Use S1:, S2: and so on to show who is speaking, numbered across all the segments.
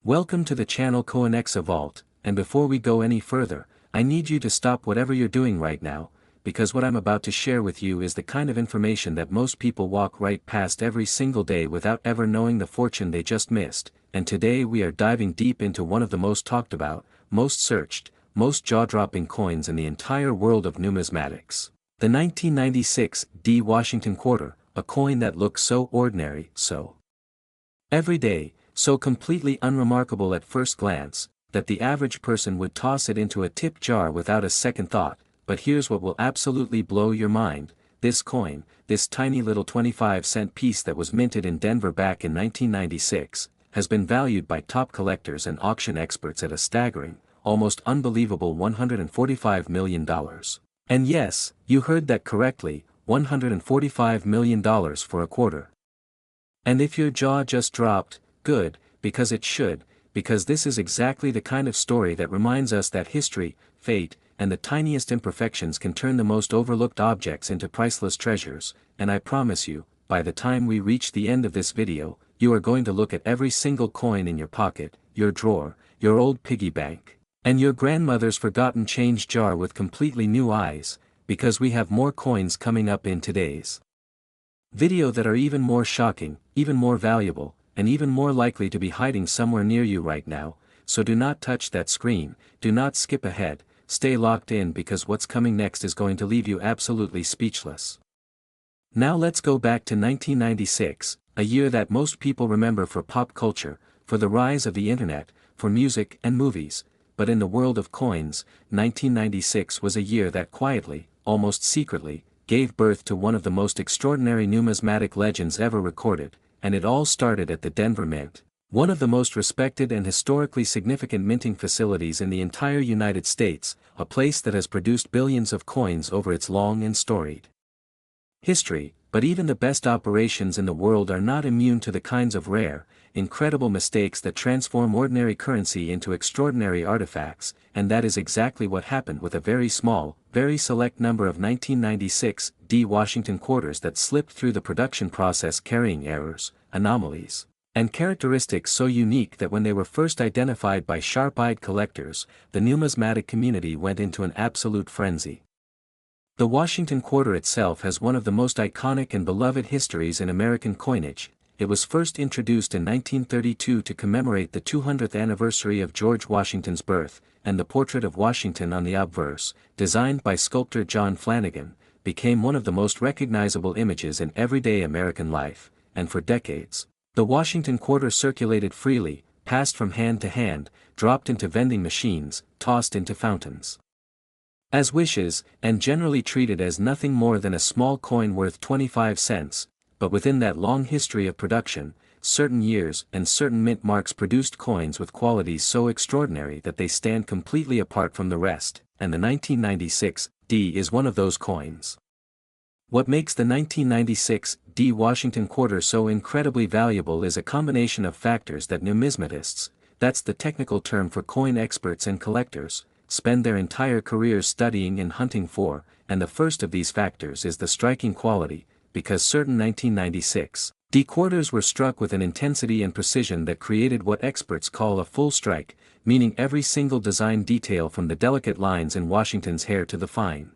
S1: Welcome to the channel Coinexa Vault, and before we go any further, I need you to stop whatever you're doing right now, because what I'm about to share with you is the kind of information that most people walk right past every single day without ever knowing the fortune they just missed, and today we are diving deep into one of the most talked about, most searched, most jaw-dropping coins in the entire world of numismatics. The 1996 D Washington Quarter, a coin that looks so ordinary, so everyday, so completely unremarkable at first glance, that the average person would toss it into a tip jar without a second thought. But here's what will absolutely blow your mind: this coin, this tiny little 25-cent piece that was minted in Denver back in 1996, has been valued by top collectors and auction experts at a staggering, almost unbelievable $145 million. And yes, you heard that correctly, $145 million for a quarter. And if your jaw just dropped, good, because it should, because this is exactly the kind of story that reminds us that history, fate, and the tiniest imperfections can turn the most overlooked objects into priceless treasures, and I promise you, by the time we reach the end of this video, you are going to look at every single coin in your pocket, your drawer, your old piggy bank, and your grandmother's forgotten change jar with completely new eyes, because we have more coins coming up in today's video that are even more shocking, even more valuable, and even more likely to be hiding somewhere near you right now. So do not touch that screen, do not skip ahead, stay locked in, because what's coming next is going to leave you absolutely speechless. Now let's go back to 1996, a year that most people remember for pop culture, for the rise of the internet, for music and movies. But in the world of coins, 1996 was a year that quietly, almost secretly, gave birth to one of the most extraordinary numismatic legends ever recorded. And it all started at the Denver Mint, one of the most respected and historically significant minting facilities in the entire United States, a place that has produced billions of coins over its long and storied history. But even the best operations in the world are not immune to the kinds of rare, incredible mistakes that transform ordinary currency into extraordinary artifacts, and that is exactly what happened with a very small, very select number of 1996 D Washington quarters that slipped through the production process, carrying errors, anomalies, and characteristics so unique that when they were first identified by sharp-eyed collectors, the numismatic community went into an absolute frenzy. The Washington quarter itself has one of the most iconic and beloved histories in American coinage. It was first introduced in 1932 to commemorate the 200th anniversary of George Washington's birth, and the portrait of Washington on the obverse, designed by sculptor John Flanagan, became one of the most recognizable images in everyday American life, and for decades, the Washington quarter circulated freely, passed from hand to hand, dropped into vending machines, tossed into fountains as wishes, and generally treated as nothing more than a small coin worth 25 cents, but within that long history of production, certain years and certain mint marks produced coins with qualities so extraordinary that they stand completely apart from the rest, and the 1996 D is one of those coins. What makes the 1996 D Washington quarter so incredibly valuable is a combination of factors that numismatists, that's the technical term for coin experts and collectors, spend their entire careers studying and hunting for, and the first of these factors is the striking quality, because certain 1996 D quarters were struck with an intensity and precision that created what experts call a full strike, meaning every single design detail from the delicate lines in Washington's hair to the fine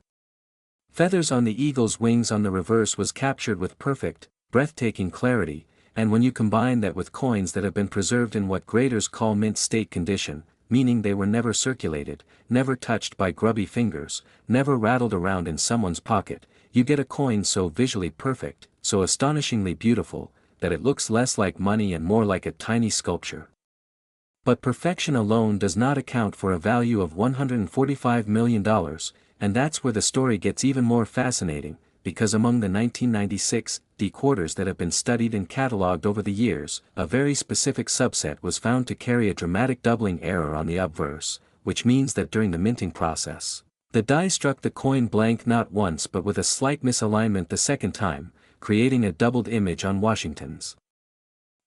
S1: feathers on the eagle's wings on the reverse was captured with perfect, breathtaking clarity. And when you combine that with coins that have been preserved in what graders call mint state condition, meaning they were never circulated, never touched by grubby fingers, never rattled around in someone's pocket, you get a coin so visually perfect, so astonishingly beautiful, that it looks less like money and more like a tiny sculpture. But perfection alone does not account for a value of $145 million, and that's where the story gets even more fascinating, because among the 1996 D quarters that have been studied and catalogued over the years, a very specific subset was found to carry a dramatic doubling error on the obverse, which means that during the minting process, the die struck the coin blank not once but with a slight misalignment the second time, creating a doubled image on Washington's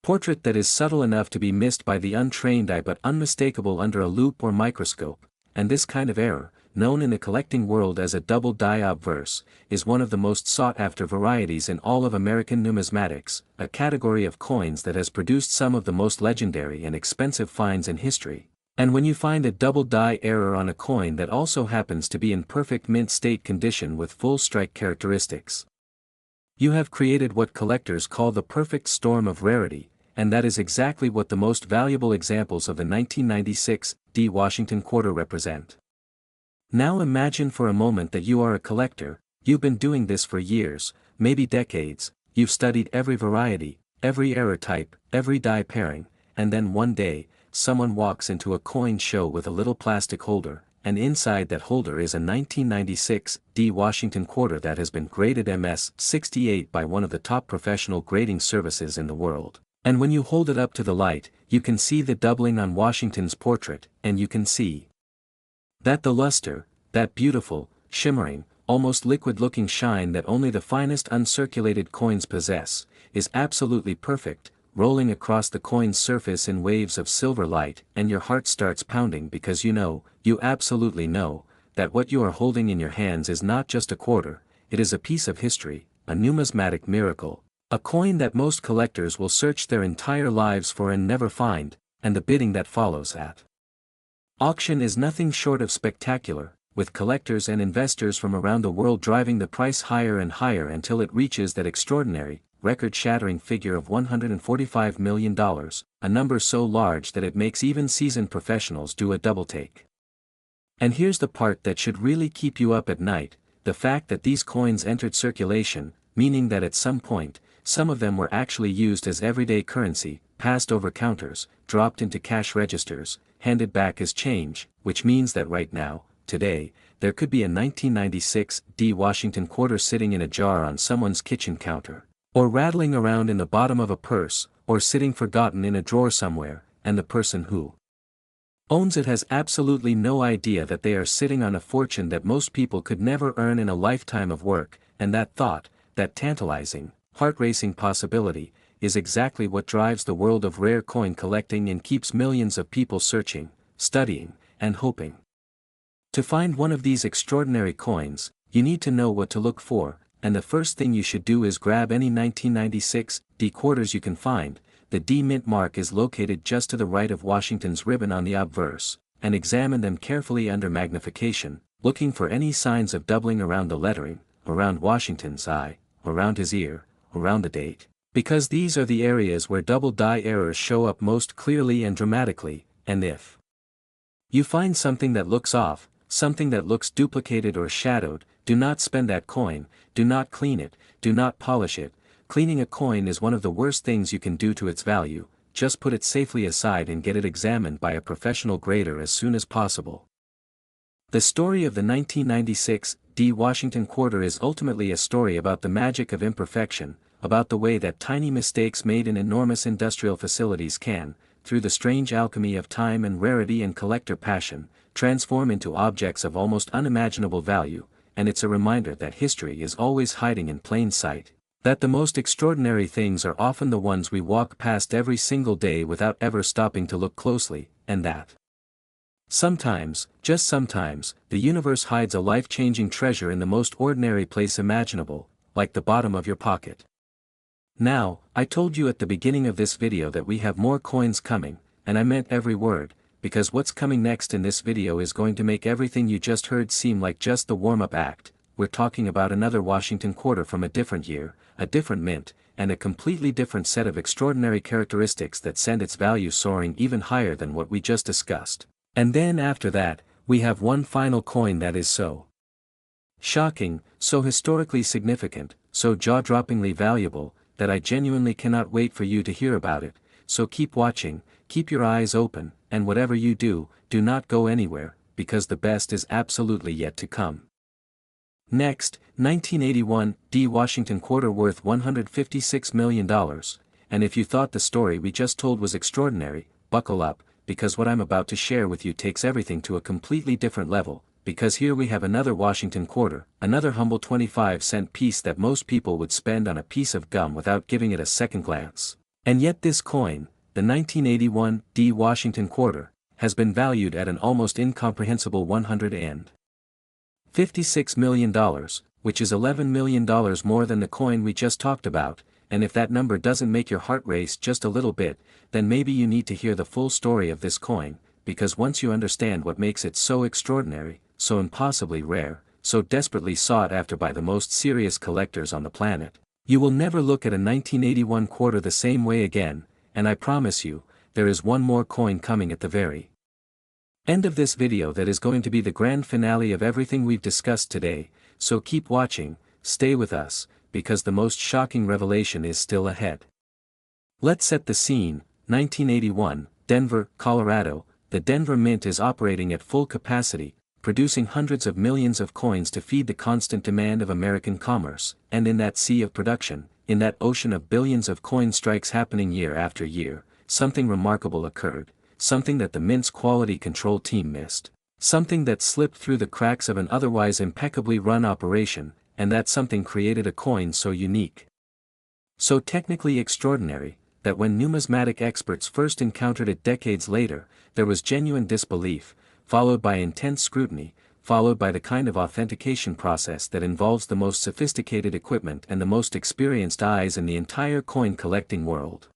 S1: portrait that is subtle enough to be missed by the untrained eye but unmistakable under a loupe or microscope. And this kind of error, known in the collecting world as a double die obverse, is one of the most sought-after varieties in all of American numismatics, a category of coins that has produced some of the most legendary and expensive finds in history. And when you find a double die error on a coin that also happens to be in perfect mint state condition with full strike characteristics, you have created what collectors call the perfect storm of rarity, and that is exactly what the most valuable examples of the 1996 D Washington quarter represent. Now imagine for a moment that you are a collector. You've been doing this for years, maybe decades. You've studied every variety, every error type, every die pairing, and then one day, someone walks into a coin show with a little plastic holder, and inside that holder is a 1996 D Washington quarter that has been graded MS-68 by one of the top professional grading services in the world. And when you hold it up to the light, you can see the doubling on Washington's portrait, and you can see that the luster, that beautiful, shimmering, almost liquid-looking shine that only the finest uncirculated coins possess, is absolutely perfect, rolling across the coin's surface in waves of silver light, and your heart starts pounding because you absolutely know, that what you are holding in your hands is not just a quarter, it is a piece of history, a numismatic miracle, a coin that most collectors will search their entire lives for and never find, and the bidding that follows at auction is nothing short of spectacular, with collectors and investors from around the world driving the price higher and higher until it reaches that extraordinary, record-shattering figure of $145 million, a number so large that it makes even seasoned professionals do a double-take. And here's the part that should really keep you up at night, the fact that these coins entered circulation, meaning that at some point, some of them were actually used as everyday currency, passed over counters, dropped into cash registers, handed back as change, which means that right now, today, there could be a 1996 D Washington quarter sitting in a jar on someone's kitchen counter, or rattling around in the bottom of a purse, or sitting forgotten in a drawer somewhere, and the person who owns it has absolutely no idea that they are sitting on a fortune that most people could never earn in a lifetime of work, and that thought, that tantalizing, heart-racing possibility, is exactly what drives the world of rare coin collecting and keeps millions of people searching, studying, and hoping. To find one of these extraordinary coins, you need to know what to look for, and the first thing you should do is grab any 1996 D quarters you can find. The D mint mark is located just to the right of Washington's ribbon on the obverse, and examine them carefully under magnification, looking for any signs of doubling around the lettering, around Washington's eye, around his ear, around the date, because these are the areas where double die errors show up most clearly and dramatically, and if you find something that looks off, something that looks duplicated or shadowed, do not spend that coin, do not clean it, do not polish it. Cleaning a coin is one of the worst things you can do to its value, just put it safely aside and get it examined by a professional grader as soon as possible. The story of the 1996 D Washington quarter is ultimately a story about the magic of imperfection, about the way that tiny mistakes made in enormous industrial facilities can, through the strange alchemy of time and rarity and collector passion, transform into objects of almost unimaginable value, and it's a reminder that history is always hiding in plain sight, that the most extraordinary things are often the ones we walk past every single day without ever stopping to look closely, and that sometimes, just sometimes, the universe hides a life-changing treasure in the most ordinary place imaginable, like the bottom of your pocket. Now, I told you at the beginning of this video that we have more coins coming, and I meant every word, because what's coming next in this video is going to make everything you just heard seem like just the warm-up act. We're talking about another Washington quarter from a different year, a different mint, and a completely different set of extraordinary characteristics that send its value soaring even higher than what we just discussed. And then after that, we have one final coin that is so shocking, so historically significant, so jaw-droppingly valuable, that I genuinely cannot wait for you to hear about it. So keep watching, keep your eyes open, and whatever you do, do not go anywhere, because the best is absolutely yet to come. Next, 1981 D Washington quarter worth $156 million, and if you thought the story we just told was extraordinary, buckle up, because what I'm about to share with you takes everything to a completely different level, because here we have another Washington quarter, another humble 25-cent piece that most people would spend on a piece of gum without giving it a second glance. And yet this coin, the 1981 D Washington quarter, has been valued at an almost incomprehensible $100 $56 million, which is $11 million more than the coin we just talked about, and if that number doesn't make your heart race just a little bit, then maybe you need to hear the full story of this coin, because once you understand what makes it so extraordinary, so impossibly rare, so desperately sought after by the most serious collectors on the planet, you will never look at a 1981 quarter the same way again, and I promise you, there is one more coin coming at the very end of this video that is going to be the grand finale of everything we've discussed today, so keep watching, stay with us, because the most shocking revelation is still ahead. Let's set the scene. 1981, Denver, Colorado. The Denver Mint is operating at full capacity, producing hundreds of millions of coins to feed the constant demand of American commerce, and in that sea of production, in that ocean of billions of coin strikes happening year after year, something remarkable occurred, something that the Mint's quality control team missed, something that slipped through the cracks of an otherwise impeccably run operation, and that something created a coin so unique, so technically extraordinary, that when numismatic experts first encountered it decades later, there was genuine disbelief, followed by intense scrutiny, followed by the kind of authentication process that involves the most sophisticated equipment and the most experienced eyes in the entire coin collecting world.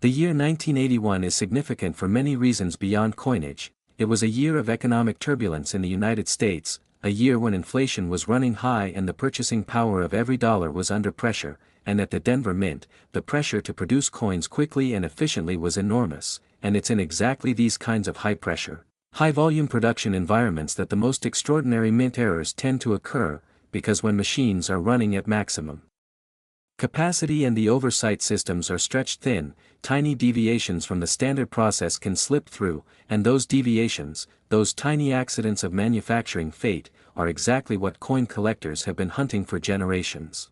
S1: The year 1981 is significant for many reasons beyond coinage. It was a year of economic turbulence in the United States, a year when inflation was running high and the purchasing power of every dollar was under pressure, and at the Denver Mint, the pressure to produce coins quickly and efficiently was enormous, and it's in exactly these kinds of high-pressure, high-volume production environments that the most extraordinary mint errors tend to occur, because when machines are running at maximum capacity and the oversight systems are stretched thin, tiny deviations from the standard process can slip through, and those deviations, those tiny accidents of manufacturing fate, are exactly what coin collectors have been hunting for generations.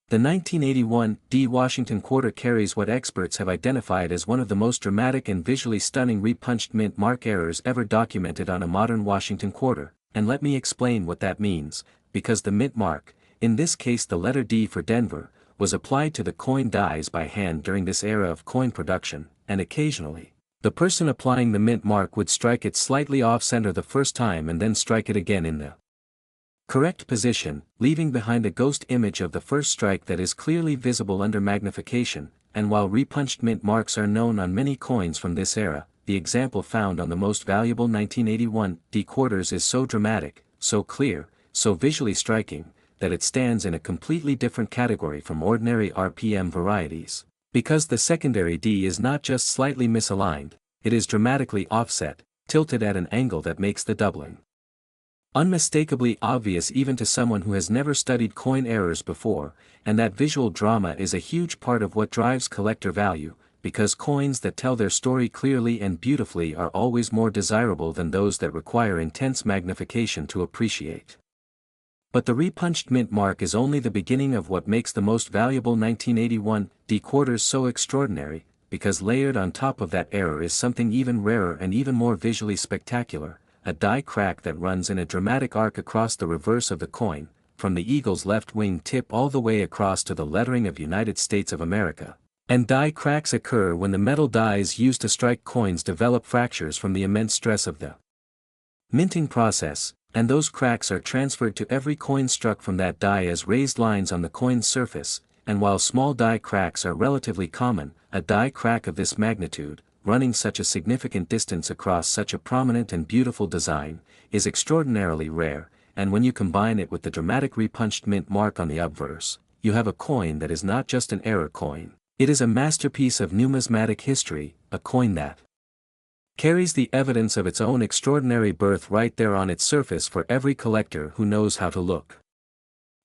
S1: The 1981 D Washington quarter carries what experts have identified as one of the most dramatic and visually stunning repunched mint mark errors ever documented on a modern Washington quarter, and let me explain what that means, because the mint mark, in this case the letter D for Denver, was applied to the coin dies by hand during this era of coin production, and occasionally, the person applying the mint mark would strike it slightly off-center the first time and then strike it again in the correct position, leaving behind a ghost image of the first strike that is clearly visible under magnification, and while repunched mint marks are known on many coins from this era, the example found on the most valuable 1981 D quarters is so dramatic, so clear, so visually striking, that it stands in a completely different category from ordinary RPM varieties. Because the secondary D is not just slightly misaligned, it is dramatically offset, tilted at an angle that makes the doubling unmistakably obvious even to someone who has never studied coin errors before, and that visual drama is a huge part of what drives collector value, because coins that tell their story clearly and beautifully are always more desirable than those that require intense magnification to appreciate. But the repunched mint mark is only the beginning of what makes the most valuable 1981 D quarters so extraordinary, because layered on top of that error is something even rarer and even more visually spectacular, a die crack that runs in a dramatic arc across the reverse of the coin, from the eagle's left wing tip all the way across to the lettering of United States of America. And die cracks occur when the metal dies used to strike coins develop fractures from the immense stress of the minting process, and those cracks are transferred to every coin struck from that die as raised lines on the coin's surface, and while small die cracks are relatively common, a die crack of this magnitude, running such a significant distance across such a prominent and beautiful design, is extraordinarily rare, and when you combine it with the dramatic repunched mint mark on the obverse, you have a coin that is not just an error coin, it is a masterpiece of numismatic history, a coin that carries the evidence of its own extraordinary birth right there on its surface for every collector who knows how to look.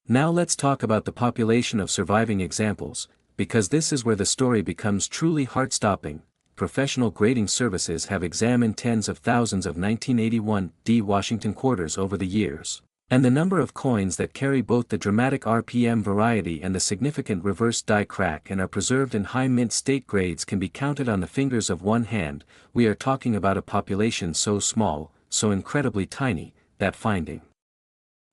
S1: Now let's talk about the population of surviving examples, because this is where the story becomes truly heart-stopping. Professional grading services have examined tens of thousands of 1981 D Washington quarters over the years, and the number of coins that carry both the dramatic RPM variety and the significant reverse die crack and are preserved in high mint state grades can be counted on the fingers of one hand. We are talking about a population so small, so incredibly tiny, that finding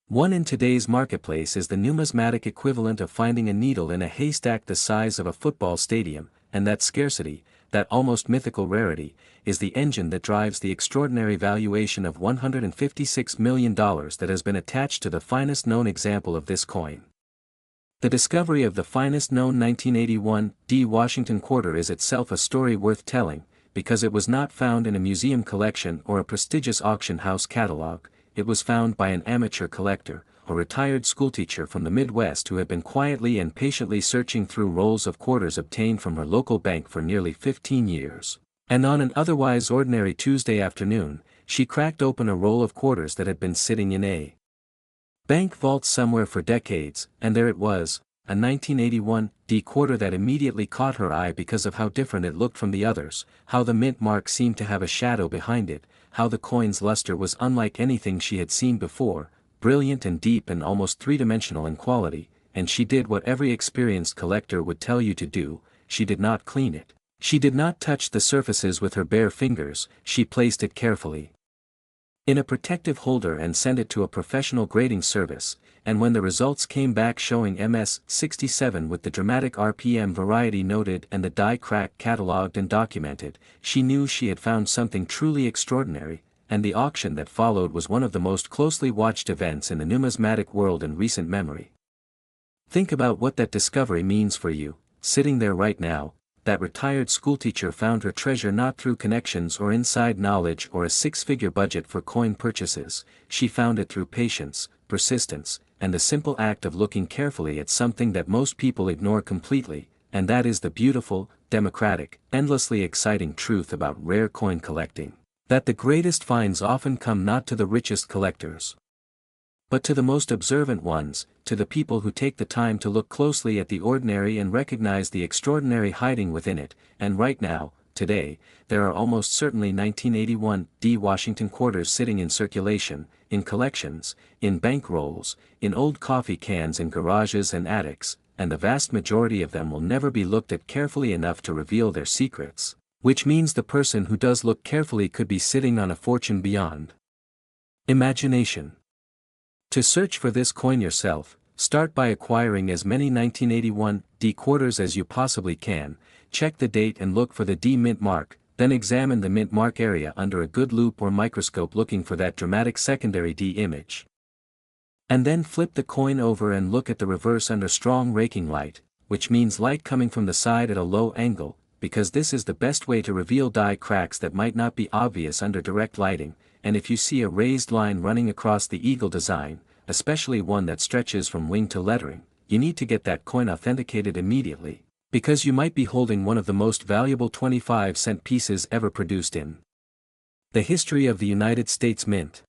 S1: one in today's marketplace is the numismatic equivalent of finding a needle in a haystack the size of a football stadium, and that scarcity, that almost mythical rarity, is the engine that drives the extraordinary valuation of $156 million that has been attached to the finest known example of this coin. The discovery of the finest known 1981 D Washington quarter is itself a story worth telling, because it was not found in a museum collection or a prestigious auction house catalog. It was found by an amateur collector, a retired schoolteacher from the Midwest who had been quietly and patiently searching through rolls of quarters obtained from her local bank for nearly 15 years. And on an otherwise ordinary Tuesday afternoon, she cracked open a roll of quarters that had been sitting in a bank vault somewhere for decades, and there it was, a 1981 D quarter that immediately caught her eye because of how different it looked from the others, how the mint mark seemed to have a shadow behind it, how the coin's luster was unlike anything she had seen before, brilliant and deep and almost three-dimensional in quality, and she did what every experienced collector would tell you to do: she did not clean it. She did not touch the surfaces with her bare fingers, she placed it carefully in a protective holder and sent it to a professional grading service, and when the results came back showing MS-67 with the dramatic RPM variety noted and the die crack catalogued and documented, she knew she had found something truly extraordinary, and the auction that followed was one of the most closely watched events in the numismatic world in recent memory. Think about what that discovery means for you, sitting there right now. That retired schoolteacher found her treasure not through connections or inside knowledge or a six-figure budget for coin purchases. She found it through patience, persistence, and the simple act of looking carefully at something that most people ignore completely, and that is the beautiful, democratic, endlessly exciting truth about rare coin collecting: that the greatest finds often come not to the richest collectors, but to the most observant ones, to the people who take the time to look closely at the ordinary and recognize the extraordinary hiding within it. And right now, today, there are almost certainly 1981 D Washington quarters sitting in circulation, in collections, in bank rolls, in old coffee cans in garages and attics, and the vast majority of them will never be looked at carefully enough to reveal their secrets, which means the person who does look carefully could be sitting on a fortune beyond imagination. To search for this coin yourself, start by acquiring as many 1981 D quarters as you possibly can, check the date and look for the D mint mark, then examine the mint mark area under a good loupe or microscope looking for that dramatic secondary D image. And then flip the coin over and look at the reverse under strong raking light, which means light coming from the side at a low angle, because this is the best way to reveal die cracks that might not be obvious under direct lighting. And if you see a raised line running across the eagle design, especially one that stretches from wing to lettering, you need to get that coin authenticated immediately, because you might be holding one of the most valuable 25-cent pieces ever produced in the history of the United States Mint.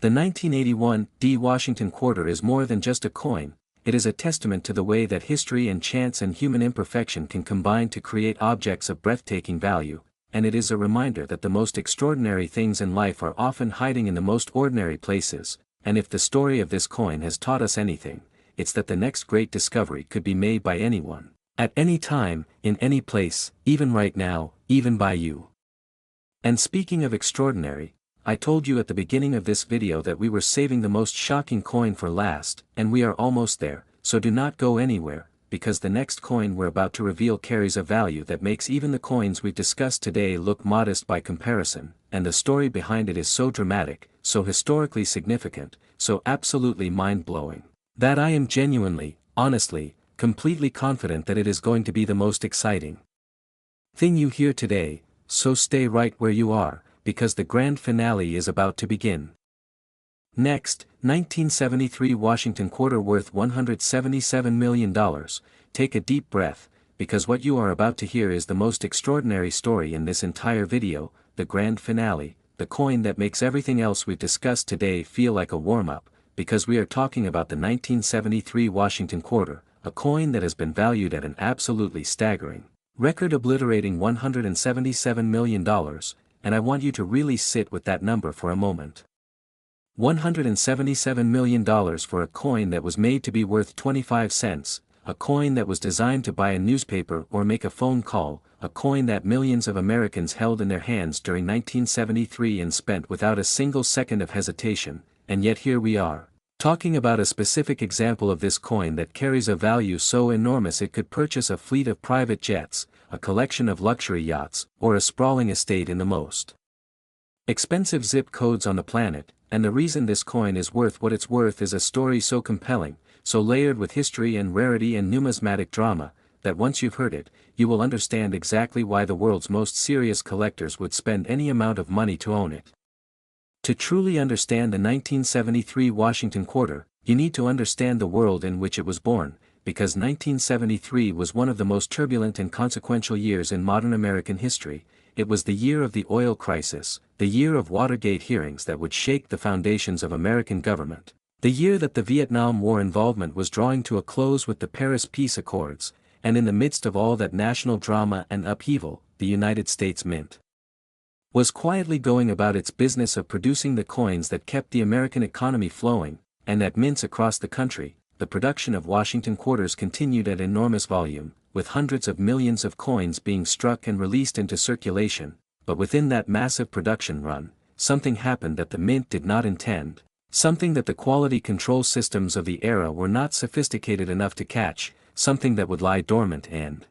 S1: The 1981 D Washington quarter is more than just a coin. It is a testament to the way that history and chance and human imperfection can combine to create objects of breathtaking value, and it is a reminder that the most extraordinary things in life are often hiding in the most ordinary places. And if the story of this coin has taught us anything, it's that the next great discovery could be made by anyone, at any time, in any place, even right now, even by you. And speaking of extraordinary, I told you at the beginning of this video that we were saving the most shocking coin for last, and we are almost there, so do not go anywhere, because the next coin we're about to reveal carries a value that makes even the coins we've discussed today look modest by comparison, and the story behind it is so dramatic, so historically significant, so absolutely mind-blowing, that I am genuinely, honestly, completely confident that it is going to be the most exciting thing you hear today. So stay right where you are, because the grand finale is about to begin. Next, 1973 Washington quarter worth $177 million. Take a deep breath, because what you are about to hear is the most extraordinary story in this entire video, the grand finale, the coin that makes everything else we've discussed today feel like a warm-up, because we are talking about the 1973 Washington quarter, a coin that has been valued at an absolutely staggering, record-obliterating $177 million, and I want you to really sit with that number for a moment. $177 million for a coin that was made to be worth 25 cents, a coin that was designed to buy a newspaper or make a phone call, a coin that millions of Americans held in their hands during 1973 and spent without a single second of hesitation, and yet here we are, talking about a specific example of this coin that carries a value so enormous it could purchase a fleet of private jets, a collection of luxury yachts, or a sprawling estate in the most expensive zip codes on the planet, and the reason this coin is worth what it's worth is a story so compelling, so layered with history and rarity and numismatic drama, that once you've heard it, you will understand exactly why the world's most serious collectors would spend any amount of money to own it. To truly understand the 1973 Washington quarter, you need to understand the world in which it was born, because 1973 was one of the most turbulent and consequential years in modern American history. It was the year of the oil crisis, the year of Watergate hearings that would shake the foundations of American government, the year that the Vietnam War involvement was drawing to a close with the Paris Peace Accords, and in the midst of all that national drama and upheaval, the United States Mint was quietly going about its business of producing the coins that kept the American economy flowing, and at mints across the country, the production of Washington quarters continued at enormous volume, with hundreds of millions of coins being struck and released into circulation, but within that massive production run, something happened that the mint did not intend, something that the quality control systems of the era were not sophisticated enough to catch, something that would lie dormant and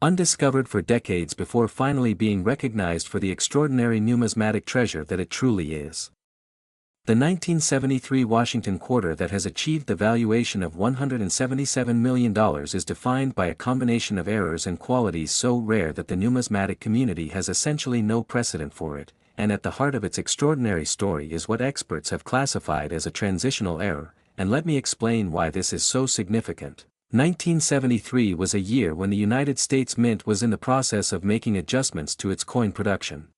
S1: undiscovered for decades before finally being recognized for the extraordinary numismatic treasure that it truly is. The 1973 Washington quarter that has achieved the valuation of $177 million is defined by a combination of errors and qualities so rare that the numismatic community has essentially no precedent for it, and at the heart of its extraordinary story is what experts have classified as a transitional error, and let me explain why this is so significant. 1973 was a year when the United States Mint was in the process of making adjustments to its coin production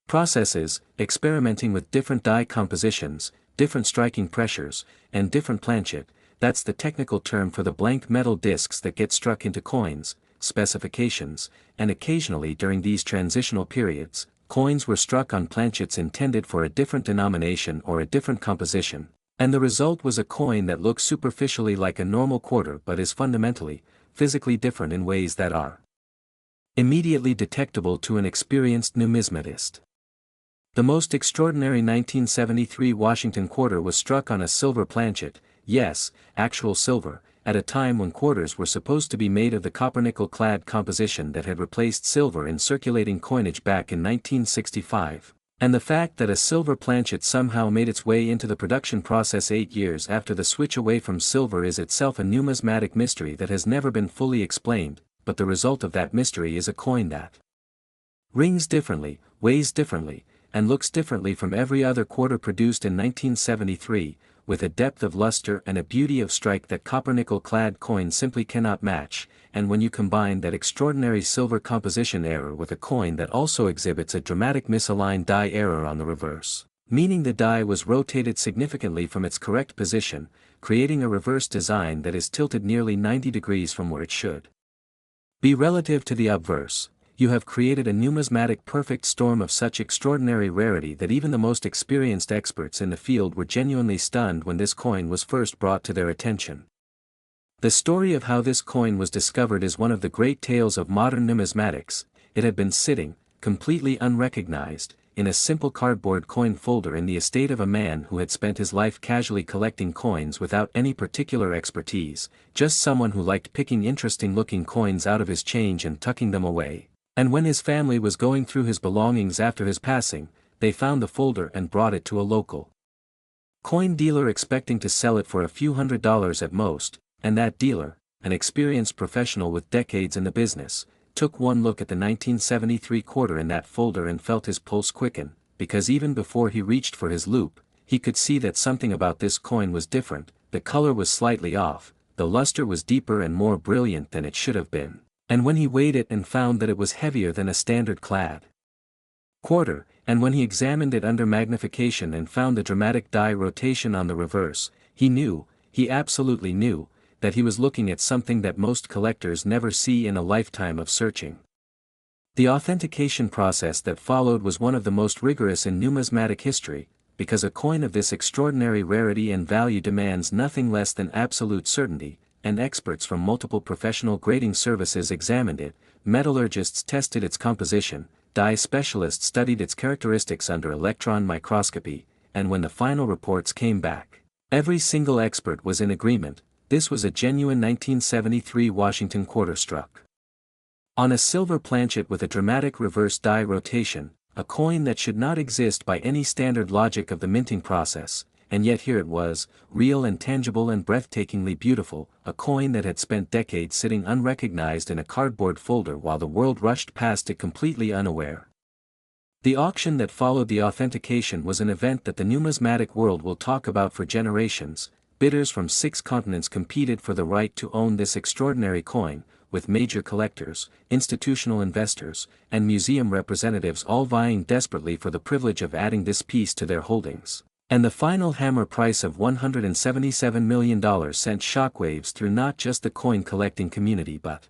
S1: processes, experimenting with different die compositions, different striking pressures, and different planchet, that's the technical term for the blank metal discs that get struck into coins, specifications, and occasionally during these transitional periods, coins were struck on planchets intended for a different denomination or a different composition, and the result was a coin that looks superficially like a normal quarter but is fundamentally, physically different in ways that are immediately detectable to an experienced numismatist. The most extraordinary 1973 Washington quarter was struck on a silver planchet, yes, actual silver, at a time when quarters were supposed to be made of the copper-nickel-clad composition that had replaced silver in circulating coinage back in 1965, and the fact that a silver planchet somehow made its way into the production process 8 years after the switch away from silver is itself a numismatic mystery that has never been fully explained, but the result of that mystery is a coin that rings differently, weighs differently, and looks differently from every other quarter produced in 1973, with a depth of luster and a beauty of strike that copper-nickel-clad coins simply cannot match, and when you combine that extraordinary silver composition error with a coin that also exhibits a dramatic misaligned die error on the reverse, meaning the die was rotated significantly from its correct position, creating a reverse design that is tilted nearly 90 degrees from where it should be relative to the obverse, you have created a numismatic perfect storm of such extraordinary rarity that even the most experienced experts in the field were genuinely stunned when this coin was first brought to their attention. The story of how this coin was discovered is one of the great tales of modern numismatics. It had been sitting, completely unrecognized, in a simple cardboard coin folder in the estate of a man who had spent his life casually collecting coins without any particular expertise, just someone who liked picking interesting-looking coins out of his change and tucking them away. And when his family was going through his belongings after his passing, they found the folder and brought it to a local coin dealer expecting to sell it for a few $100s at most, and that dealer, an experienced professional with decades in the business, took one look at the 1973 quarter in that folder and felt his pulse quicken, because even before he reached for his loupe, he could see that something about this coin was different. The color was slightly off, the luster was deeper and more brilliant than it should have been. And when he weighed it and found that it was heavier than a standard clad quarter, and when he examined it under magnification and found the dramatic die rotation on the reverse, he absolutely knew, that he was looking at something that most collectors never see in a lifetime of searching. The authentication process that followed was one of the most rigorous in numismatic history, because a coin of this extraordinary rarity and value demands nothing less than absolute certainty, and experts from multiple professional grading services examined it, metallurgists tested its composition, die specialists studied its characteristics under electron microscopy, and when the final reports came back, every single expert was in agreement. This was a genuine 1973 Washington quarter struck On a silver planchet with a dramatic reverse die rotation, a coin that should not exist by any standard logic of the minting process, and yet here it was, real and tangible and breathtakingly beautiful, a coin that had spent decades sitting unrecognized in a cardboard folder while the world rushed past it completely unaware. The auction that followed the authentication was an event that the numismatic world will talk about for generations. Bidders from 6 continents competed for the right to own this extraordinary coin, with major collectors, institutional investors, and museum representatives all vying desperately for the privilege of adding this piece to their holdings. And the final hammer price of $177 million sent shockwaves through not just the coin collecting community but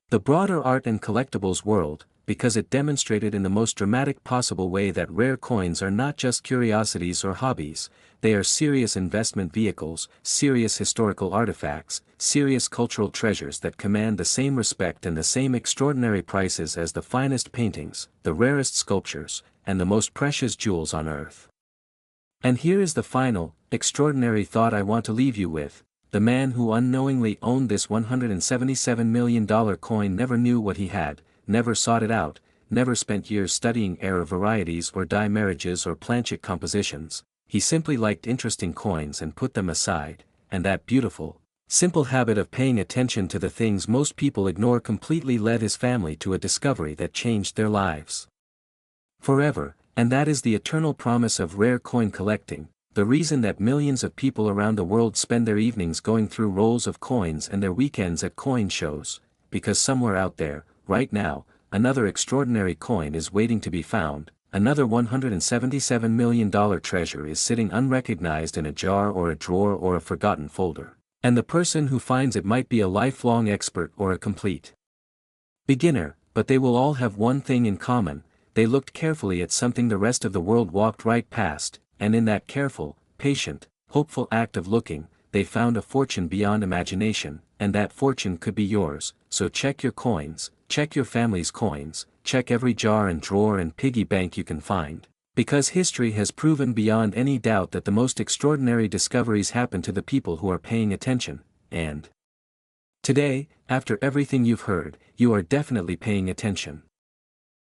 S1: the broader art and collectibles world, because it demonstrated in the most dramatic possible way that rare coins are not just curiosities or hobbies, they are serious investment vehicles, serious historical artifacts, serious cultural treasures that command the same respect and the same extraordinary prices as the finest paintings, the rarest sculptures, and the most precious jewels on earth. And here is the final, extraordinary thought I want to leave you with. The man who unknowingly owned this $177 million coin never knew what he had, never sought it out, never spent years studying error varieties or die marriages or planchet compositions. He simply liked interesting coins and put them aside, and that beautiful, simple habit of paying attention to the things most people ignore completely led his family to a discovery that changed their lives forever, and that is the eternal promise of rare coin collecting. The reason that millions of people around the world spend their evenings going through rolls of coins and their weekends at coin shows, because somewhere out there, right now, another extraordinary coin is waiting to be found, another $177 million treasure is sitting unrecognized in a jar or a drawer or a forgotten folder, and the person who finds it might be a lifelong expert or a complete beginner, but they will all have one thing in common: they looked carefully at something the rest of the world walked right past, and in that careful, patient, hopeful act of looking, they found a fortune beyond imagination, and that fortune could be yours. So check your coins, check your family's coins, check every jar and drawer and piggy bank you can find, because history has proven beyond any doubt that the most extraordinary discoveries happen to the people who are paying attention, and today, after everything you've heard, you are definitely paying attention.